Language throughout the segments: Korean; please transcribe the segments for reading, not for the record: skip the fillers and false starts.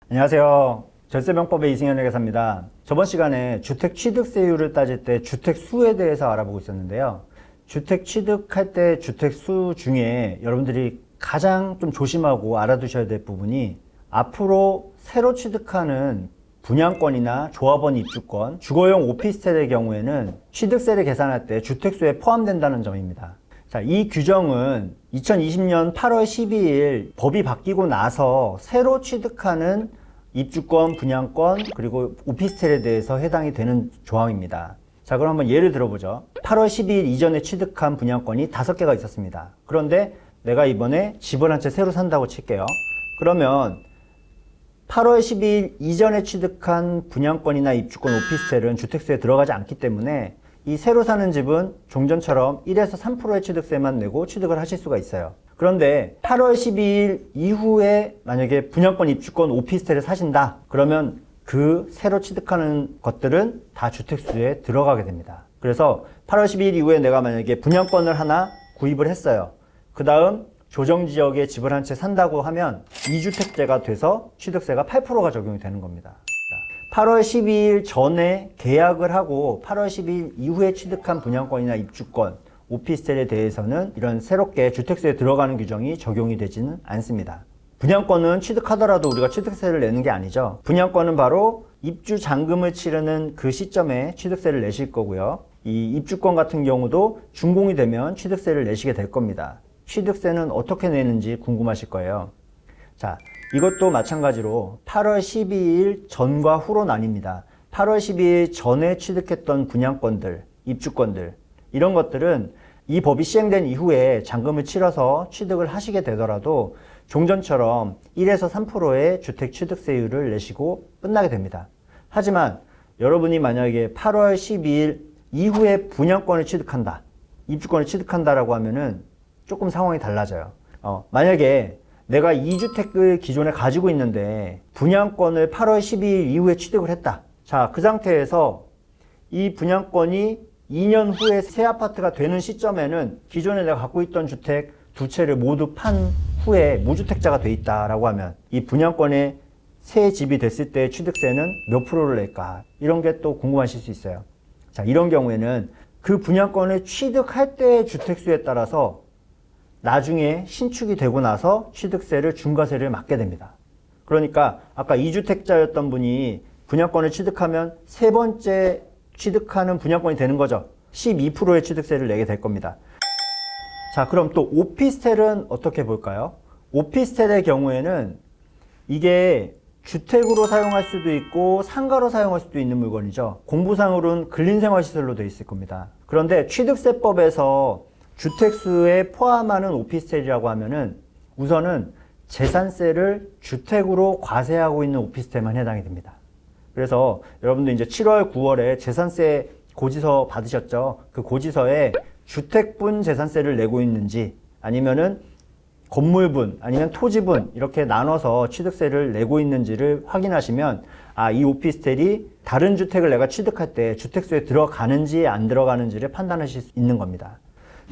안녕하세요. 절세병법의 이승현 회계사입니다. 저번 시간에 주택 취득세율을 따질 때 주택 수에 대해서 알아보고 있었는데요. 주택 취득할 때 주택 수 중에 여러분들이 가장 좀 조심하고 알아두셔야 될 부분이 앞으로 새로 취득하는 분양권이나 조합원 입주권, 주거용 오피스텔의 경우에는 취득세를 계산할 때 주택수에 포함된다는 점입니다. 자, 이 규정은 2020년 8월 12일 법이 바뀌고 나서 새로 취득하는 입주권, 분양권, 그리고 오피스텔에 대해서 해당이 되는 조항입니다. 자, 그럼 한번 예를 들어보죠. 8월 12일 이전에 취득한 분양권이 5개가 있었습니다. 그런데 내가 이번에 집을 한 채 새로 산다고 칠게요. 그러면 8월 12일 이전에 취득한 분양권이나 입주권, 오피스텔은 주택수에 들어가지 않기 때문에 이 새로 사는 집은 종전처럼 1에서 3%의 취득세만 내고 취득을 하실 수가 있어요. 그런데 8월 12일 이후에 만약에 분양권, 입주권, 오피스텔을 사신다. 그러면 그 새로 취득하는 것들은 다 주택수에 들어가게 됩니다. 그래서 8월 12일 이후에 내가 만약에 분양권을 하나 구입을 했어요. 그 다음 조정지역에 집을 한 채 산다고 하면 2주택제가 돼서 취득세가 8%가 적용이 되는 겁니다. 8월 12일 전에 계약을 하고 8월 12일 이후에 취득한 분양권이나 입주권, 오피스텔에 대해서는 이런 새롭게 주택세에 들어가는 규정이 적용이 되지는 않습니다. 분양권은 취득하더라도 우리가 취득세를 내는 게 아니죠. 분양권은 바로 입주 잔금을 치르는 그 시점에 취득세를 내실 거고요. 이 입주권 같은 경우도 준공이 되면 취득세를 내시게 될 겁니다. 취득세는 어떻게 내는지 궁금하실 거예요. 자, 이것도 마찬가지로 8월 12일 전과 후로 나뉩니다. 8월 12일 전에 취득했던 분양권들, 입주권들, 이런 것들은 이 법이 시행된 이후에 잔금을 치러서 취득을 하시게 되더라도 종전처럼 1에서 3%의 주택 취득세율을 내시고 끝나게 됩니다. 하지만 여러분이 만약에 8월 12일 이후에 분양권을 취득한다, 입주권을 취득한다라고 하면은 조금 상황이 달라져요. 만약에 내가 2주택을 기존에 가지고 있는데 분양권을 8월 12일 이후에 취득을 했다. 자, 그 상태에서 이 분양권이 2년 후에 새 아파트가 되는 시점에는 기존에 내가 갖고 있던 주택 2채를 모두 판 후에 무주택자가 돼 있다라고 하면 이 분양권의 새 집이 됐을 때 취득세는 몇 프로를 낼까? 이런 게 또 궁금하실 수 있어요. 자, 이런 경우에는 그 분양권을 취득할 때의 주택수에 따라서 나중에 신축이 되고 나서 취득세를 중과세를 맞게 됩니다. 그러니까 아까 2주택자였던 분이 분양권을 취득하면 세 번째 취득하는 분양권이 되는 거죠. 12%의 취득세를 내게 될 겁니다. 자, 그럼 또 오피스텔은 어떻게 볼까요? 오피스텔의 경우에는 이게 주택으로 사용할 수도 있고 상가로 사용할 수도 있는 물건이죠. 공부상으로는 근린생활시설로 되어 있을 겁니다. 그런데 취득세법에서 주택수에 포함하는 오피스텔이라고 하면은 우선은 재산세를 주택으로 과세하고 있는 오피스텔만 해당이 됩니다. 그래서 여러분들 이제 7월, 9월에 재산세 고지서 받으셨죠? 그 고지서에 주택분 재산세를 내고 있는지 아니면은 건물분 아니면 토지분 이렇게 나눠서 취득세를 내고 있는지를 확인하시면 아, 이 오피스텔이 다른 주택을 내가 취득할 때 주택수에 들어가는지 안 들어가는지를 판단하실 수 있는 겁니다.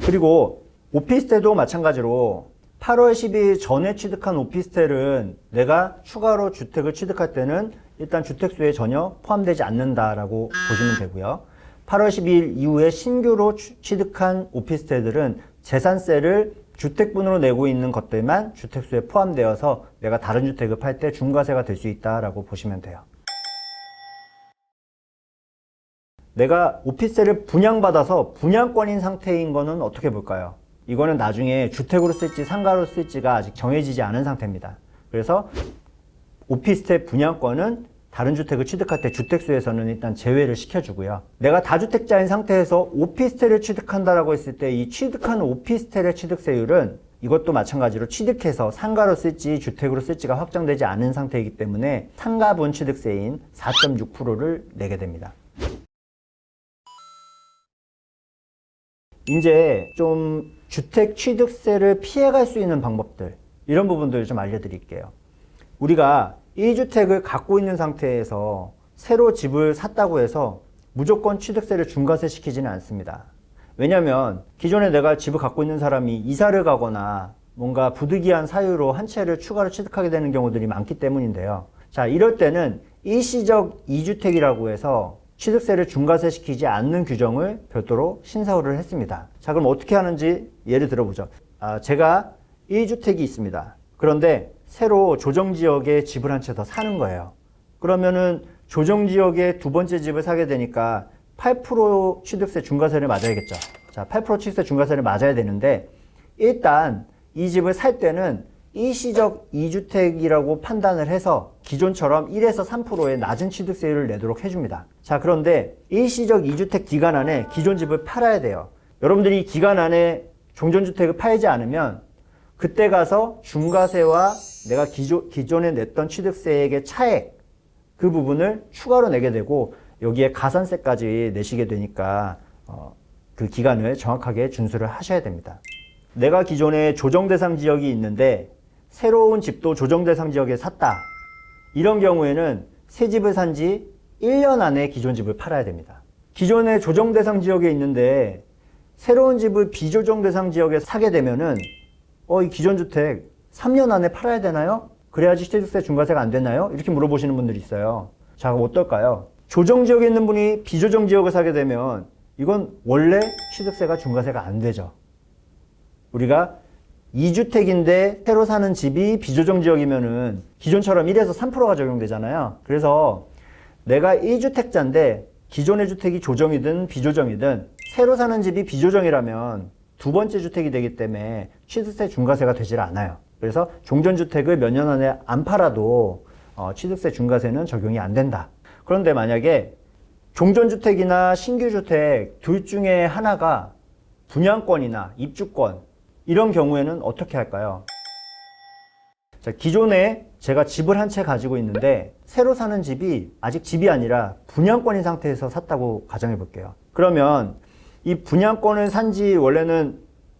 그리고 오피스텔도 마찬가지로 8월 12일 전에 취득한 오피스텔은 내가 추가로 주택을 취득할 때는 일단 주택수에 전혀 포함되지 않는다라고 보시면 되고요. 8월 12일 이후에 신규로 취득한 오피스텔들은 재산세를 주택분으로 내고 있는 것들만 주택수에 포함되어서 내가 다른 주택을 팔 때 중과세가 될 수 있다라고 보시면 돼요. 내가 오피스텔을 분양받아서 분양권인 상태인 거는 어떻게 볼까요? 이거는 나중에 주택으로 쓸지 상가로 쓸지가 아직 정해지지 않은 상태입니다. 그래서 오피스텔 분양권은 다른 주택을 취득할 때 주택수에서는 일단 제외를 시켜주고요. 내가 다주택자인 상태에서 오피스텔을 취득한다라고 했을 때 이 취득한 오피스텔의 취득세율은 이것도 마찬가지로 취득해서 상가로 쓸지 주택으로 쓸지가 확정되지 않은 상태이기 때문에 상가분 취득세인 4.6%를 내게 됩니다. 이제 좀 주택 취득세를 피해갈 수 있는 방법들, 이런 부분들을 좀 알려드릴게요. 우리가 1주택을 갖고 있는 상태에서 새로 집을 샀다고 해서 무조건 취득세를 중과세 시키지는 않습니다. 왜냐면 기존에 내가 집을 갖고 있는 사람이 이사를 가거나 뭔가 부득이한 사유로 한 채를 추가로 취득하게 되는 경우들이 많기 때문인데요. 자, 이럴 때는 일시적 이주택이라고 해서 취득세를 중과세시키지 않는 규정을 별도로 신설을 했습니다. 자, 그럼 어떻게 하는지 예를 들어보죠. 제가 1주택이 있습니다. 그런데 새로 조정지역에 집을 한 채 더 사는 거예요. 그러면은 조정지역에 두 번째 집을 사게 되니까 8% 취득세 중과세를 맞아야겠죠. 자, 8% 취득세 중과세를 맞아야 되는데 일단 이 집을 살 때는 일시적 2주택이라고 판단을 해서 기존처럼 1에서 3%의 낮은 취득세율을 내도록 해줍니다. 자, 그런데 일시적 2주택 기간 안에 기존 집을 팔아야 돼요. 여러분들이 이 기간 안에 종전주택을 팔지 않으면 그때 가서 중과세와 내가 기존에 냈던 취득세액의 차액 그 부분을 추가로 내게 되고 여기에 가산세까지 내시게 되니까 그 기간을 정확하게 준수를 하셔야 됩니다. 내가 기존에 조정대상 지역이 있는데 새로운 집도 조정대상 지역에 샀다. 이런 경우에는 새 집을 산 지 1년 안에 기존 집을 팔아야 됩니다. 기존에 조정대상 지역에 있는데 새로운 집을 비조정대상 지역에 사게 되면은 이 기존 주택 3년 안에 팔아야 되나요? 그래야지 취득세 중과세가 안 되나요? 이렇게 물어보시는 분들이 있어요. 자, 그럼 어떨까요? 조정지역에 있는 분이 비조정지역을 사게 되면 이건 원래 취득세가 중과세가 안 되죠. 우리가 2주택인데 새로 사는 집이 비조정지역이면은 기존처럼 1에서 3%가 적용되잖아요. 그래서 내가 1주택자인데 기존의 주택이 조정이든 비조정이든 새로 사는 집이 비조정이라면 두 번째 주택이 되기 때문에 취득세 중과세가 되질 않아요. 그래서 종전주택을 몇 년 안에 안 팔아도 취득세 중과세는 적용이 안 된다. 그런데 만약에 종전주택이나 신규주택 둘 중에 하나가 분양권이나 입주권 이런 경우에는 어떻게 할까요? 자, 기존에 제가 집을 한 채 가지고 있는데 새로 사는 집이 아직 집이 아니라 분양권인 상태에서 샀다고 가정해 볼게요. 그러면 이 분양권을 산 지 원래는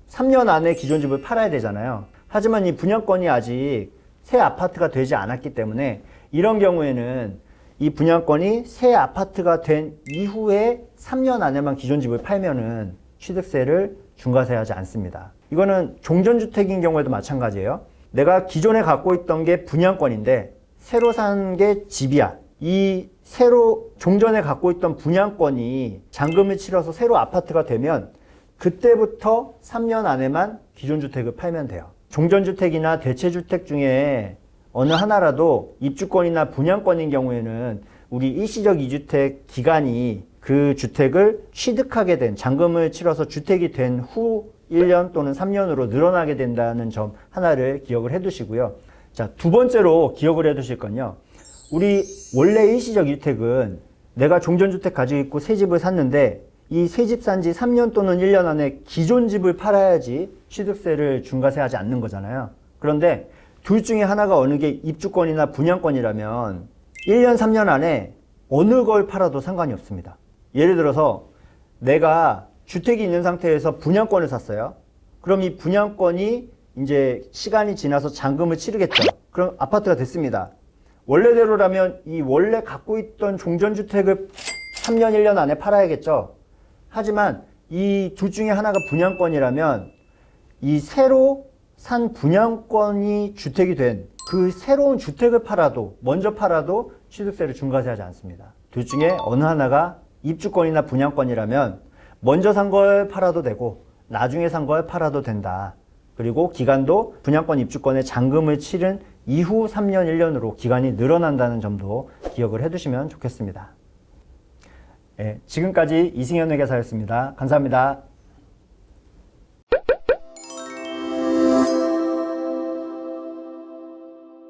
3년 안에 기존 집을 팔아야 되잖아요. 하지만 이 분양권이 아직 새 아파트가 되지 않았기 때문에 이런 경우에는 이 분양권이 새 아파트가 된 이후에 3년 안에만 기존 집을 팔면은 취득세를 중과세하지 않습니다. 이거는 종전주택인 경우에도 마찬가지예요. 내가 기존에 갖고 있던 게 분양권인데 새로 산 게 집이야. 이 새로 종전에 갖고 있던 분양권이 잔금을 치러서 새로 아파트가 되면 그때부터 3년 안에만 기존 주택을 팔면 돼요. 종전주택이나 대체주택 중에 어느 하나라도 입주권이나 분양권인 경우에는 우리 일시적 2주택 기간이 그 주택을 취득하게 된 잔금을 치러서 주택이 된 후 1년 또는 3년으로 늘어나게 된다는 점 하나를 기억을 해 두시고요. 자, 두 번째로 기억을 해 두실 건요. 우리 원래 일시적 2주택은 내가 종전주택 가지고 있고 새 집을 샀는데 이 새 집 산 지 3년 또는 1년 안에 기존 집을 팔아야지 취득세를 중과세하지 않는 거잖아요. 그런데 둘 중에 하나가 어느 게 입주권이나 분양권이라면 1년, 3년 안에 어느 걸 팔아도 상관이 없습니다. 예를 들어서 내가 주택이 있는 상태에서 분양권을 샀어요. 그럼 이 분양권이 이제 시간이 지나서 잔금을 치르겠죠. 그럼 아파트가 됐습니다. 원래대로라면 이 원래 갖고 있던 종전주택을 3년, 1년 안에 팔아야겠죠. 하지만 이 둘 중에 하나가 분양권이라면 이 새로 산 분양권이 주택이 된 그 새로운 주택을 팔아도 먼저 팔아도 취득세를 중과세하지 않습니다. 둘 중에 어느 하나가 입주권이나 분양권이라면 먼저 산 걸 팔아도 되고 나중에 산 걸 팔아도 된다. 그리고 기간도 분양권 입주권에 잔금을 치른 이후 3년, 1년으로 기간이 늘어난다는 점도 기억을 해두시면 좋겠습니다. 네, 지금까지 이승현 회계사였습니다. 감사합니다.